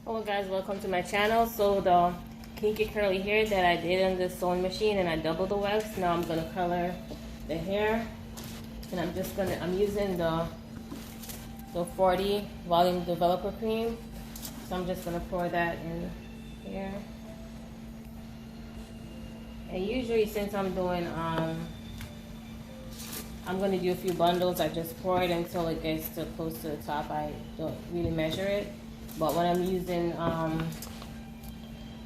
Hello guys, welcome to my channel. So the kinky curly hair that I did on the sewing machine and I doubled the wax. Now I'm gonna color the hair, and I'm using the 40 volume developer cream. So I'm just gonna pour that in here. And usually, since I'm doing I'm gonna do a few bundles, I just pour it until it gets to close to the top. I don't really measure it. But when I'm using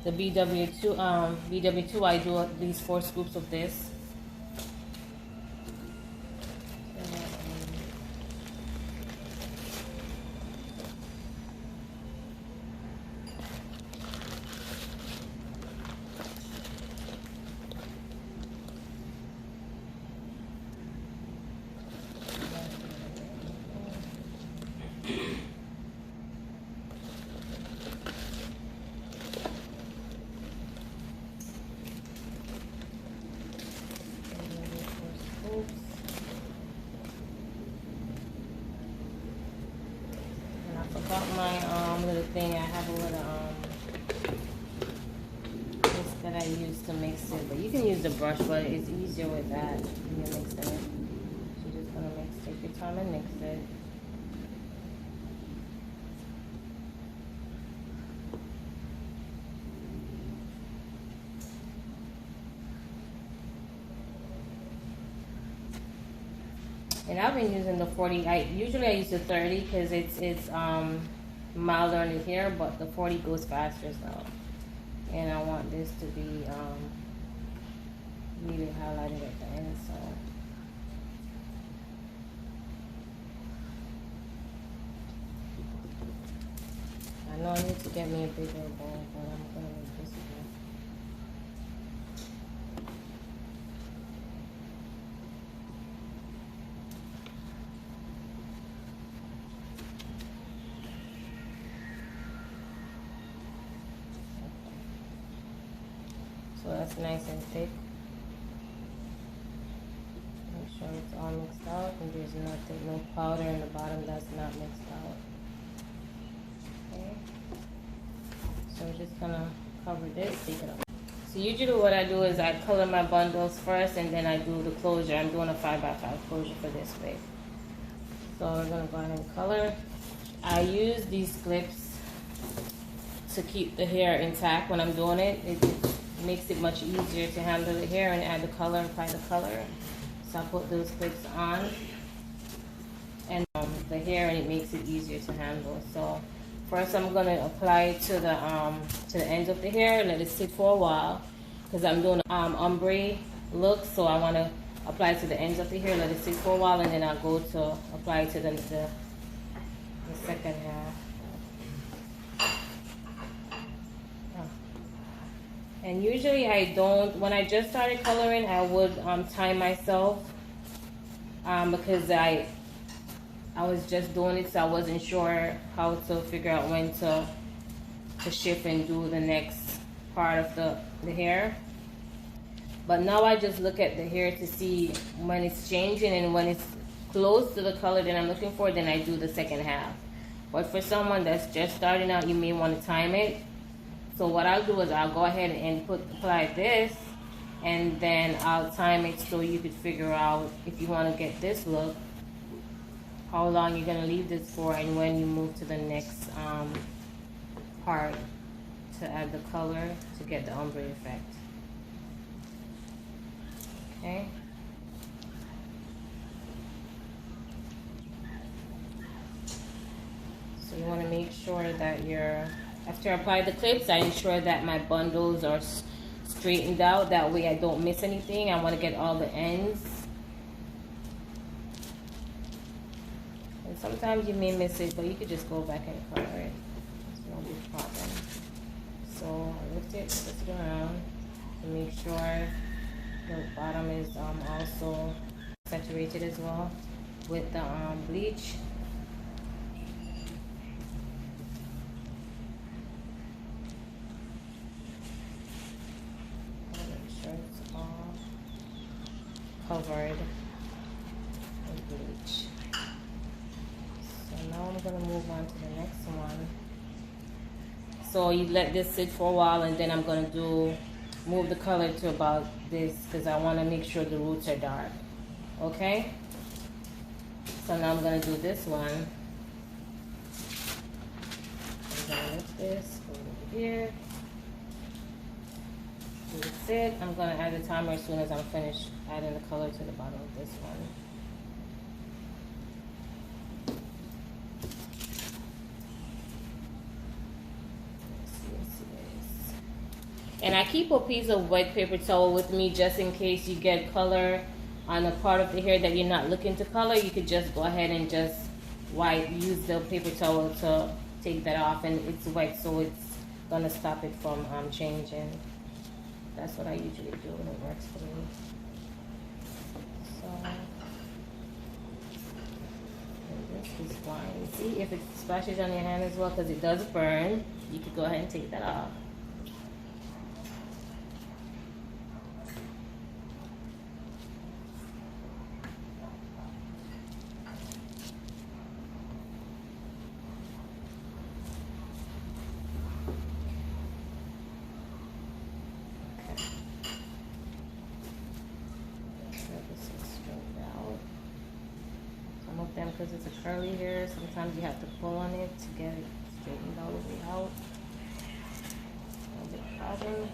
the BW2, I do at least 4 scoops of this. And I forgot my little thing. I have a little this that I use to mix it, but you can use the brush, but it's easier with that when you're mixing it. So you're just gonna take your time and mix it. And I've been using the 40. Usually I use the 30 because it's milder on the hair, but the 40 goes faster. So, and I want this to be really highlighted at the end. So, I know I need to get me a bigger bowl, but I'm gonna make this one. So that's nice and thick. Make sure it's all mixed out and there's no powder in the bottom that's not mixed out. Okay. So we're just gonna cover this, take it off. So usually what I do is I color my bundles first and then I do the closure. I'm doing a 5x5 closure for this way. So we're gonna go ahead and color. I use these clips to keep the hair intact when I'm doing it. It makes it much easier to handle the hair and add the color, apply the color. So I put those clips on and the hair, and it makes it easier to handle. So first I'm gonna apply it to the ends of the hair and let it sit for a while because I'm doing ombre look. So I want to apply it to the ends of the hair, let it sit for a while, and then I'll go to apply it to the second half. And usually I don't, when I just started coloring, I would time myself because I was just doing it, so I wasn't sure how to figure out when to shift and do the next part of the hair. But now I just look at the hair to see when it's changing, and when it's close to the color that I'm looking for, then I do the second half. But for someone that's just starting out, you may want to time it. So what I'll do is I'll go ahead and apply this, and then I'll time it so you could figure out if you want to get this look, how long you're going to leave this for, and when you move to the next part to add the color to get the ombre effect. Okay. So you want to make sure that after I apply the clips, I ensure that my bundles are straightened out. That way I don't miss anything. I want to get all the ends. And sometimes you may miss it, but you could just go back and color it. It's no big problem. So I lift it around to make sure the bottom is also saturated as well with the bleach. Covered with bleach. So now I'm going to move on to the next one. So you let this sit for a while, and then I'm gonna move the color to about this because I want to make sure the roots are dark. Okay. So now I'm gonna do this one. I'm gonna lift this over here. That's it. I'm gonna add the timer as soon as I'm finished adding the color to the bottom of this one. And I keep a piece of white paper towel with me just in case you get color on a part of the hair that you're not looking to color. You could just go ahead and just use the paper towel to take that off, and it's white, so it's gonna stop it from changing. That's what I usually do, and it works for me. So, and this is fine. See if it splashes on your hand as well, because it does burn. You could go ahead and take that off. Because it's a curly hair, sometimes you have to pull on it to get it straightened all the way out. No big problem.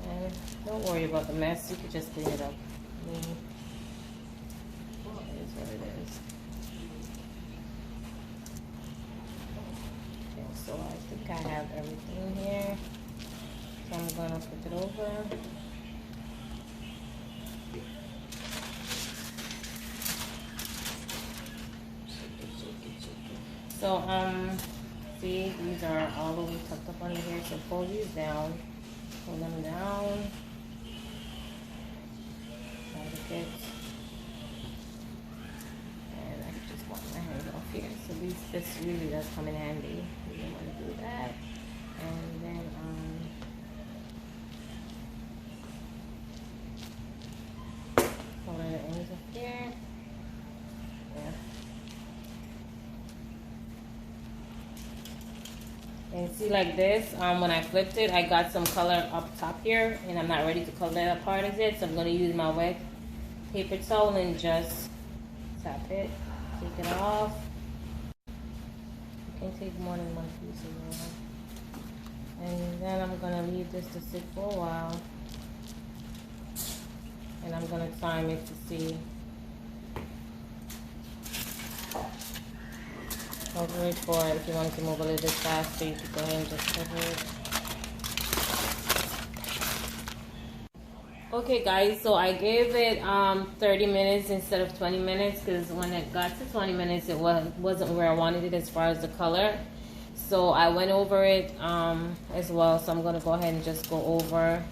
And don't worry about the mess, you can just clean it up. It is what it is. Okay, so I think I have everything here. So I'm gonna flip it over. So, see, these are all the way tucked up under here, so pull these down, pull them down, like it, and I just want my hands off here, so this really does come in handy. You don't want to do that, and then, pull the ends up here, yeah. And see, like this, when I flipped it, I got some color up top here, and I'm not ready to color that part of it, so I'm going to use my wet paper towel and just tap it, take it off. You can take more than one piece of it. And then I'm going to leave this to sit for a while, and I'm going to time it to see. Cover it for, if you want to move a little bit faster, you can go ahead and just cover it. Okay guys, so I gave it 30 minutes instead of 20 minutes because when it got to 20 minutes it wasn't where I wanted it as far as the color. So I went over it as well, so I'm going to go ahead and just go over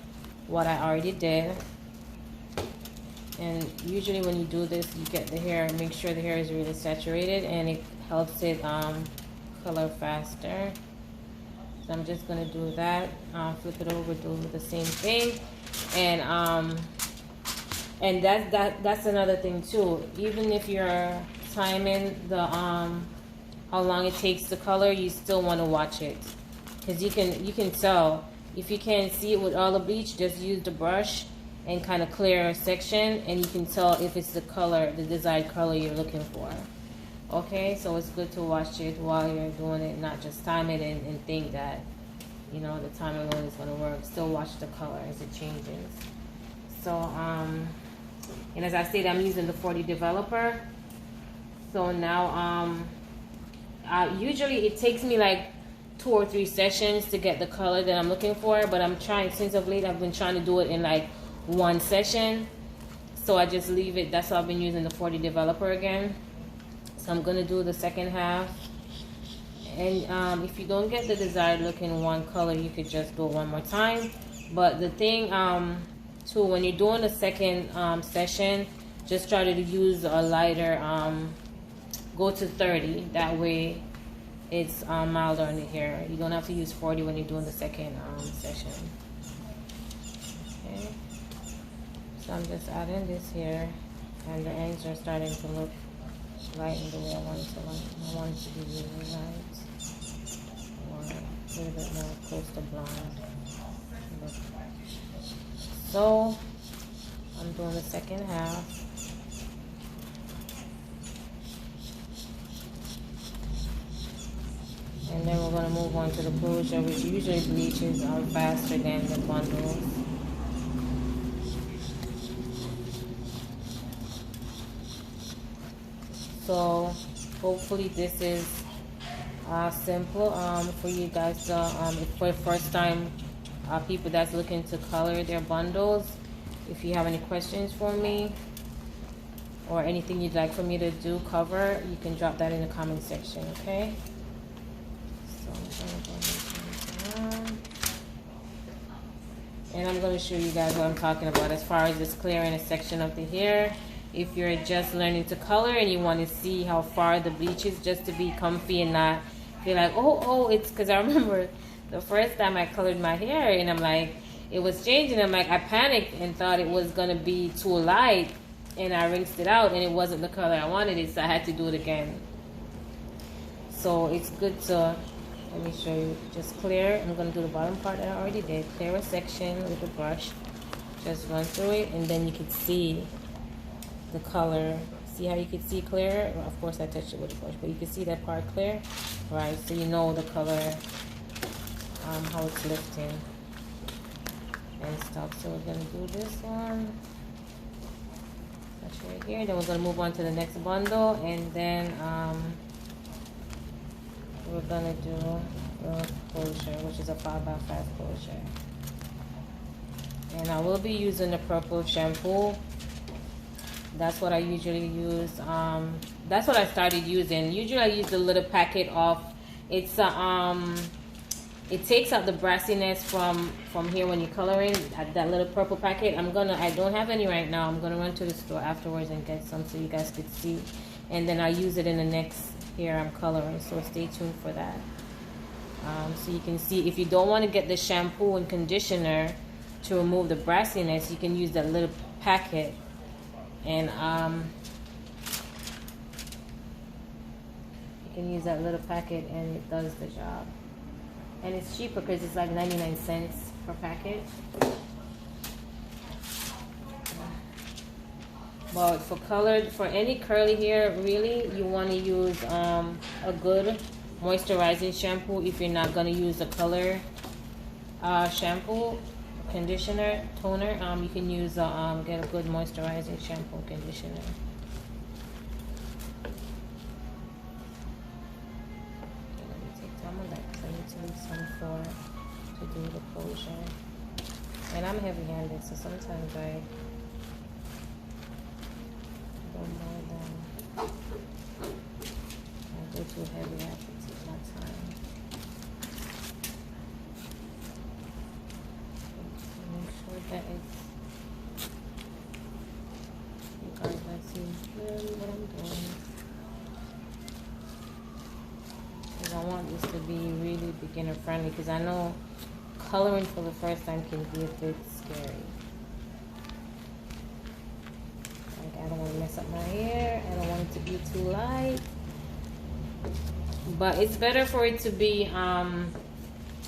what I already did. And usually when you do this, you get the hair, make sure the hair is really saturated, and it helps it color faster. So I'm just gonna do that, flip it over, do the same thing, and that's another thing too. Even if you're timing the how long it takes to color, you still want to watch it, because you can tell. If you can't see it with all the bleach, just use the brush and kind of clear a section, and you can tell if it's the color, the desired color you're looking for. Okay, so it's good to watch it while you're doing it, not just time it and think that, you know, the time alone is going to work. Still watch the color as it changes. So, and as I said, I'm using the 40 developer. So now, usually it takes me like 2 or 3 sessions to get the color that I'm looking for, but I'm trying, since of late, I've been trying to do it in like 1 session. So I just leave it. That's why I've been using the 40 developer again. So I'm gonna do the second half, and if you don't get the desired look in one color, you could just do it one more time. But the thing too, when you're doing the second session, just try to use a lighter, go to 30, that way it's milder on the hair. You don't have to use 40 when you're doing the second session. Okay, so I'm just adding this here, and the ends are starting to look lighten the way I want it to lighten. I want it to be really light. Or a little bit more close to blonde. Look. So I'm doing the second half. And then we're going to move on to the closure, which usually bleaches are faster than the bundles. So hopefully this is simple for you guys for first time people that's looking to color their bundles. If you have any questions for me or anything you'd like for me to do cover, you can drop that in the comment section, okay? So I'm going to go ahead and I'm going to show you guys what I'm talking about as far as just clearing a section of the hair. If you're just learning to color and you want to see how far the bleach is, just to be comfy and not feel like, oh, it's because I remember the first time I colored my hair and I'm like, it was changing. I'm like, I panicked and thought it was going to be too light and I rinsed it out and it wasn't the color I wanted it, so I had to do it again. So it's good to, let me show you, just clear. I'm going to do the bottom part that I already did. Clear a section with the brush. Just run through it and then you can see the color. See how you can see clear? Well, of course I touched it with the brush, but you can see that part clear, right? So you know the color, how it's lifting and stuff. So we're gonna do this one. Touch right here. Then we're gonna move on to the next bundle, and then we're gonna do the closure, which is a 5x5 closure. And I will be using the purple shampoo. That's what I usually use. That's what I started using. Usually I use the little packet of, it's it takes out the brassiness from here when you're coloring, that little purple packet. I don't have any right now. I'm gonna run to the store afterwards and get some so you guys could see. And then I use it in the next hair I'm coloring, so stay tuned for that. So you can see, if you don't want to get the shampoo and conditioner to remove the brassiness, you can use that little packet. And you can use that little packet and it does the job. And it's cheaper because it's like 99 cents per packet. But for any curly hair, really, you want to use a good moisturizing shampoo. If you're not going to use a color shampoo, conditioner, toner, you can use get a good moisturizing shampoo, conditioner. Okay, let me take some of that because I need to leave some to do the closure. And I'm heavy-handed, so sometimes I don't know that I go too heavy. I have to take my time. That is, you guys see really what I'm doing, because I want this to be really beginner friendly, because I know coloring for the first time can be a bit scary. Like, I don't want to mess up my hair, I don't want it to be too light, but it's better for it to be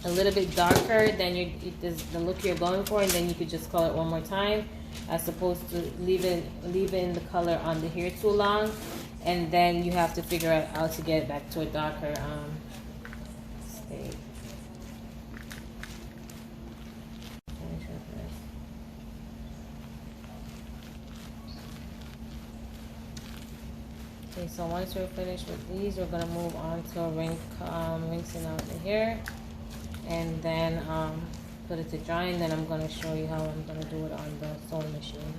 a little bit darker than the look you're going for, and then you could just color it one more time, as opposed to leaving the color on the hair too long, and then you have to figure out how to get it back to a darker state. Okay, so once we're finished with these, we're gonna move on to rinsing out the hair. And then put it to dry, and then I'm going to show you how I'm going to do it on the sewing machine.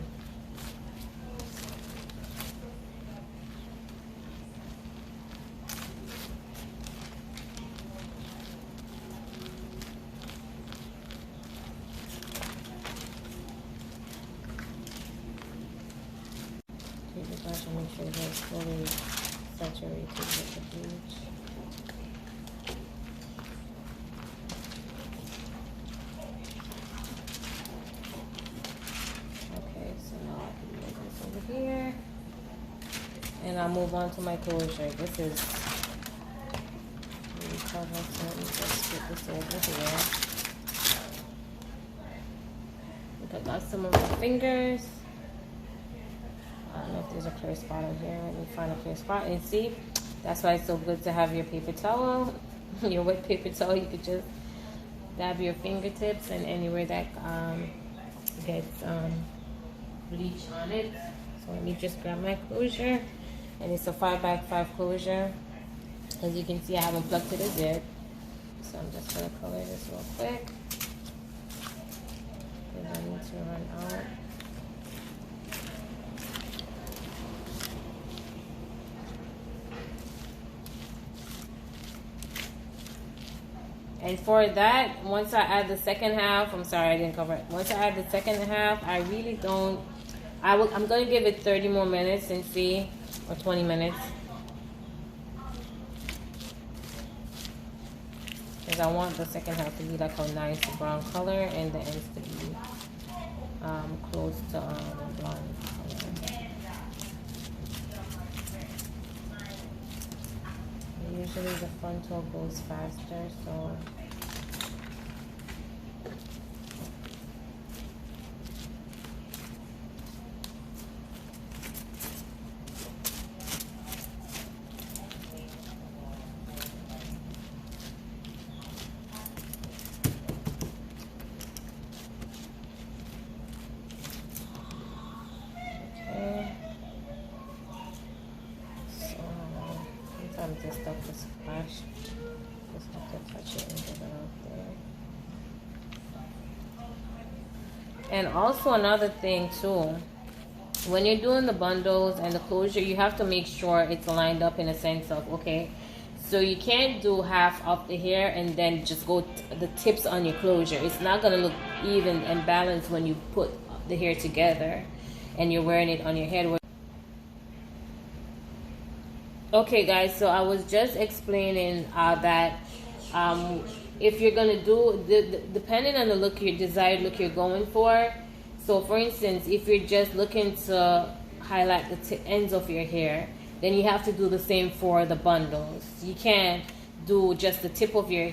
Take the brush and make sure it's fully saturated with the bleach. And I'll move on to my closure. This is really covered, so let me just put this over here. Look, I got some of my fingers. I don't know if there's a clear spot on here. Let me find a clear spot and see. That's why it's so good to have your paper towel, your wet paper towel. You could just dab your fingertips and anywhere that gets bleach on it. So let me just grab my closure, and it's a 5x5 closure. As you can see, I haven't plugged to the zip, so I'm just gonna color this real quick because I need to run out. And for that, once I add the second half, I'm sorry I didn't cover it. Once I add the second half, I really don't, I'm going to give it 30 more minutes and see, or 20 minutes. Because I want the second half to be like a nice brown color and the ends to be close to blonde color. Usually the frontal goes faster, so I'm just stuck to splash. Just have to touch it and get it out there. And also another thing too, when you're doing the bundles and the closure, you have to make sure it's lined up in a sense of, okay, so you can't do half of the hair and then just go the tips on your closure. It's not gonna look even and balanced when you put the hair together and you're wearing it on your head. Okay guys, so I was just explaining that if you're gonna do depending on the look, your desired look you're going for. So for instance, if you're just looking to highlight the ends of your hair, then you have to do the same for the bundles. You can't do just the tip of your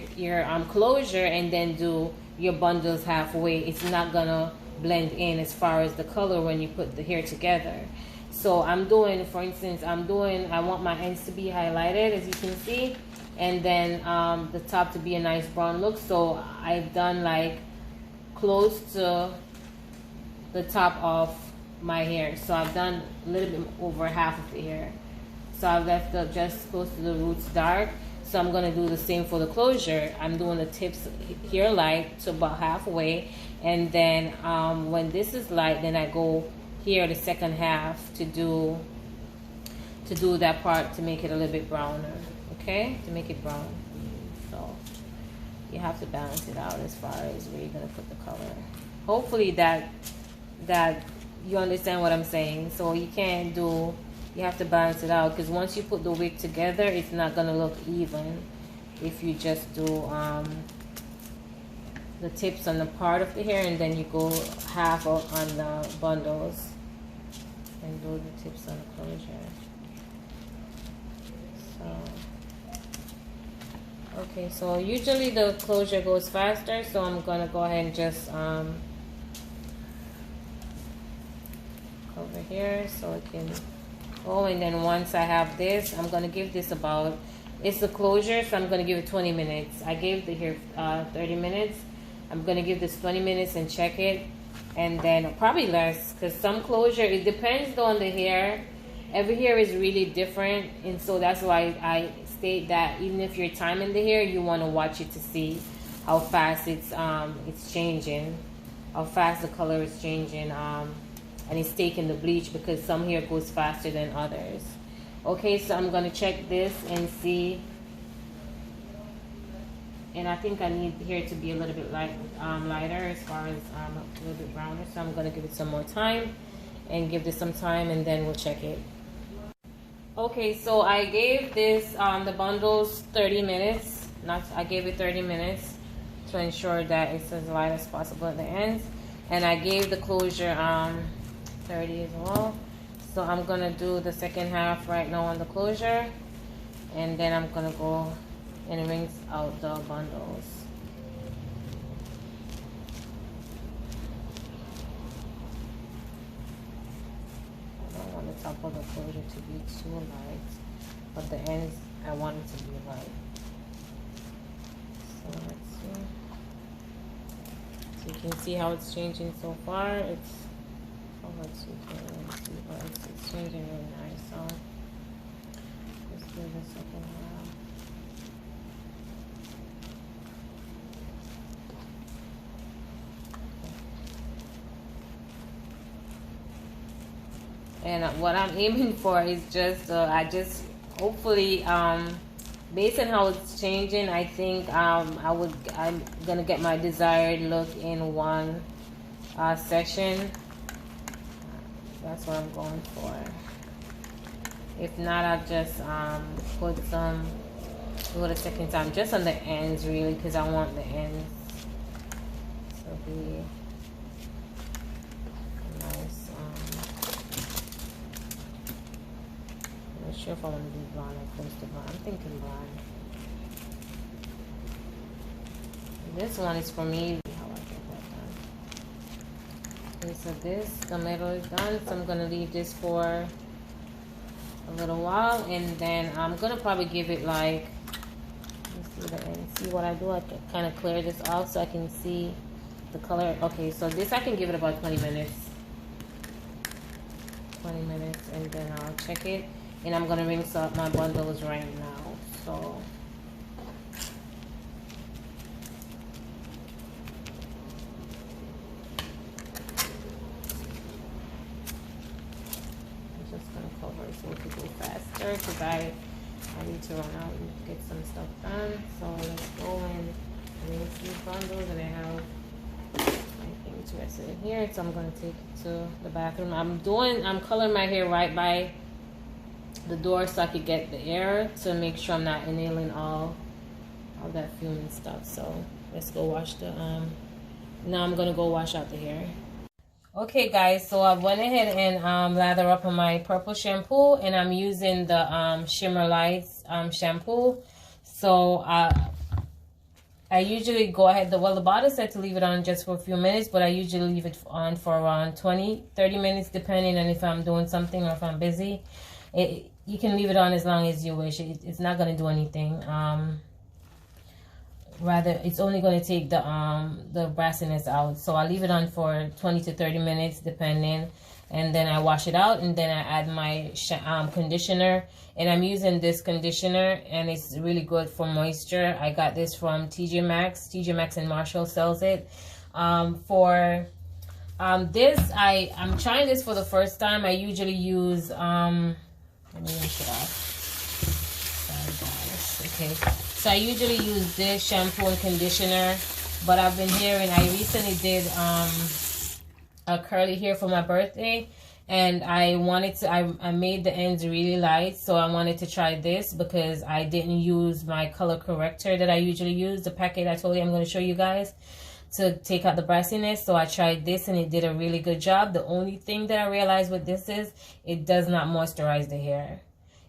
closure and then do your bundles halfway. It's not gonna blend in as far as the color when you put the hair together. So I'm doing, for instance, I want my ends to be highlighted, as you can see, and then the top to be a nice brown look. So I've done like close to the top of my hair. So I've done a little bit over half of the hair. So I've left it just close to the roots dark. So I'm gonna do the same for the closure. I'm doing the tips here light to about halfway, and then when this is light, then I go here the second half to do that part to make it a little bit browner, okay, to make it brown. So you have to balance it out as far as where you're gonna put the color. Hopefully that you understand what I'm saying. So you have to balance it out, because once you put the wig together, it's not gonna look even if you just do the tips on the part of the hair and then you go half on the bundles and do the tips on the closure. So okay, so usually the closure goes faster, so I'm gonna go ahead and just cover here so it can go. And then once I have this, I'm gonna give this about, it's the closure, so I'm gonna give it 20 minutes. I gave the hair 30 minutes. I'm gonna give this 20 minutes and check it, and then probably less, because some closure, it depends on the hair. Every hair is really different, and so that's why I state that even if you're timing the hair, you want to watch it to see how fast it's changing, how fast the color is changing, and it's taking the bleach, because some hair goes faster than others. Okay, so I'm gonna check this and see. And I think I need here to be a little bit lighter as far as a little bit browner. So I'm going to give it some more time and give this some time, and then we'll check it. Okay, so I gave this, the bundles 30 minutes. I gave it 30 minutes to ensure that it's as light as possible at the ends. And I gave the closure 30 as well. So I'm gonna do the second half right now on the closure, and then I'm gonna go and rinse out the bundles. I don't want the top of the closure to be too light, but the ends I want it to be light. So let's see. So you can see how it's changing so far. It's let's see, but it's changing really nice. So let's do the second half. And what I'm aiming for is just hopefully based on how it's changing, I think I'm gonna get my desired look in one section. That's what I'm going for. If not, I'll just do it a second time just on the ends, really, because I want the ends to be nice. I'm not sure if I want to do blonde or close to blonde. I'm thinking blonde. This one is for me. How I get that done. Okay, so the middle is done. So I'm gonna leave this for a little while, and then I'm gonna probably give it like, see what I do. I can kind of clear this off so I can see the color. Okay, so this I can give it about 20 minutes. 20 minutes, and then I'll check it. And I'm gonna rinse up my bundles right now. So so to go faster because I need to run out and get some stuff done. So let's go and rinse these bundles, and I have my thing to rest in here. So I'm gonna take it to the bathroom. I'm coloring my hair right by the door so I could get the air to make sure I'm not inhaling all that fume and stuff. So let's go wash the now I'm gonna go wash out the hair. Okay guys, so I went ahead and lather up on my purple shampoo, and I'm using the Shimmer Lights shampoo. So I usually go ahead, the bottle said to leave it on just for a few minutes, but I usually leave it on for around 20-30 minutes depending on if I'm doing something or if I'm busy. You can leave it on as long as you wish. It's not going to do anything. Rather, it's only going to take the brassiness out. So I leave it on for 20 to 30 minutes depending, and then I wash it out, and then I add my conditioner. And I'm using this conditioner, and it's really good for moisture. I got this from TJ Maxx. TJ Maxx and Marshall sells it. For this, I'm trying this for the first time. I usually use let me rinse it off. Sorry guys. Okay. So I usually use this shampoo and conditioner, but I've been hearing, I recently did a curly hair for my birthday, and I wanted to, I made the ends really light, so I wanted to try this because I didn't use my color corrector that I usually use, the packet I told you I'm going to show you guys, to take out the brassiness. So I tried this and it did a really good job. The only thing that I realized with this is it does not moisturize the hair.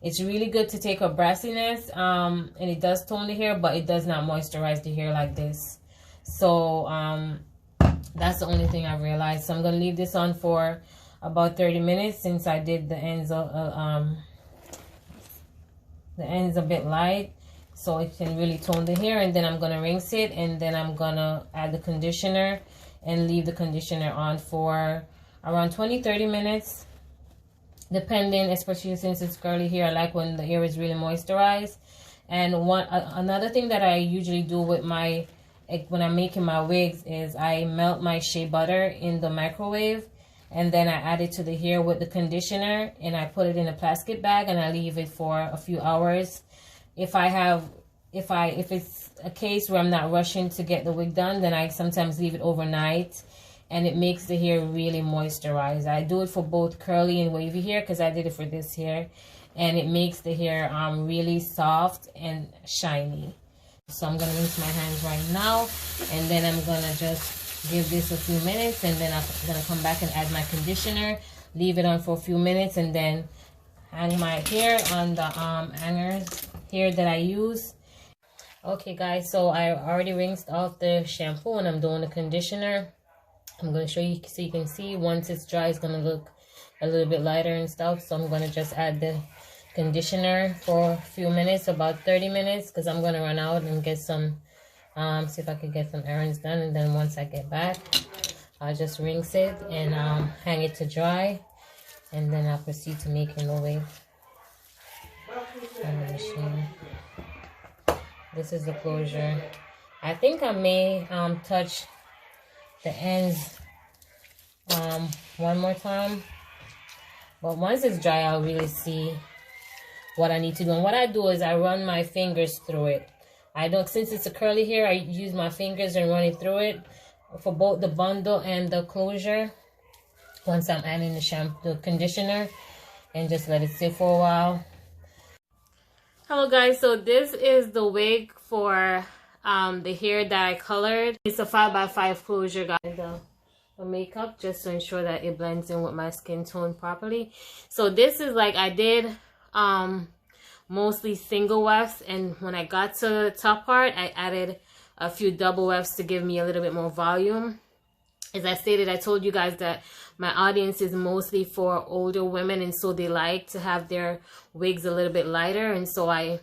It's really good to take a brassiness, and it does tone the hair, but it does not moisturize the hair like this. So that's the only thing I realized. So I'm going to leave this on for about 30 minutes since I did the ends a bit light, so it can really tone the hair. And then I'm going to rinse it, and then I'm going to add the conditioner and leave the conditioner on for around 20-30 minutes. Depending, especially since it's curly hair, I like when the hair is really moisturized. And another thing that I usually do with my, when I'm making my wigs, is I melt my shea butter in the microwave, and then I add it to the hair with the conditioner, and I put it in a plastic bag, and I leave it for a few hours. If it's a case where I'm not rushing to get the wig done, then I sometimes leave it overnight. And it makes the hair really moisturized. I do it for both curly and wavy hair because I did it for this hair. And it makes the hair really soft and shiny. So I'm going to rinse my hands right now. And then I'm going to just give this a few minutes. And then I'm going to come back and add my conditioner. leave it on for a few minutes, and then hang my hair on the hangers here that I use. Okay guys, so I already rinsed off the shampoo and I'm doing the conditioner. I'm going to show you so you can see once it's dry, it's going to look a little bit lighter and stuff. So I'm going to just add the conditioner for a few minutes, about 30 minutes, because I'm going to run out and get some, see if I can get some errands done. And then once I get back, I'll just rinse it and hang it to dry. And then I'll proceed to making the wig on the machine. This is the closure. I think I may touch the ends one more time, but once it's dry, I'll really see what I need to do. And what I do is I run my fingers through it. I don't, since it's a curly hair, I use my fingers and run it through it for both the bundle and the closure. Once I'm adding the shampoo, the conditioner, and just let it sit for a while. Hello guys, so this is the wig for the hair that I colored. It's a 5x5 closure, guys. The makeup, just to ensure that it blends in with my skin tone properly. So this is like, I did mostly single wefts, and when I got to the top part, I added a few double wefts to give me a little bit more volume. As I stated, I told you guys that my audience is mostly for older women, and so they like to have their wigs a little bit lighter, and so I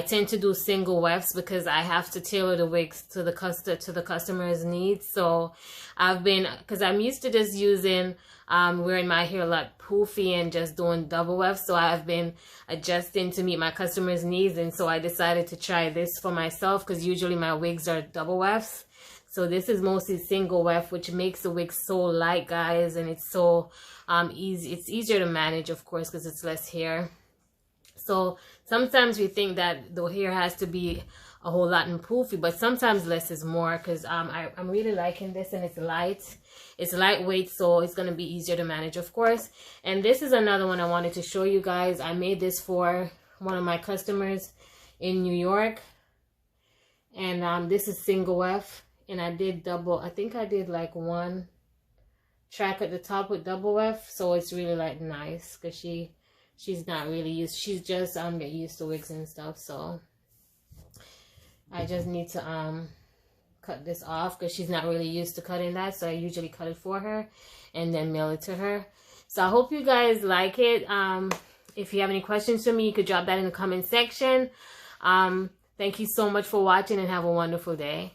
tend to do single wefts because I have to tailor the wigs to the customer's needs. So I've been, because I'm used to just using wearing my hair a lot poofy and just doing double wefts, so I've been adjusting to meet my customers' needs, and so I decided to try this for myself because usually my wigs are double wefts. So this is mostly single weft, which makes the wig so light, guys, and it's so easy. It's easier to manage, of course, because it's less hair. So sometimes we think that the hair has to be a whole lot and poofy, but sometimes less is more, because I'm really liking this, and it's light. It's lightweight, so it's going to be easier to manage, of course. And this is another one I wanted to show you guys. I made this for one of my customers in New York, and this is single weft. And I did double, I think I did like one track at the top with double weft, so it's really like nice, because she's not really used, she's just get used to wigs and stuff. So I just need to cut this off because she's not really used to cutting that, so I usually cut it for her and then mail it to her. So I hope you guys like it. If you have any questions for me, you could drop that in the comment section. Thank you so much for watching, and have a wonderful day.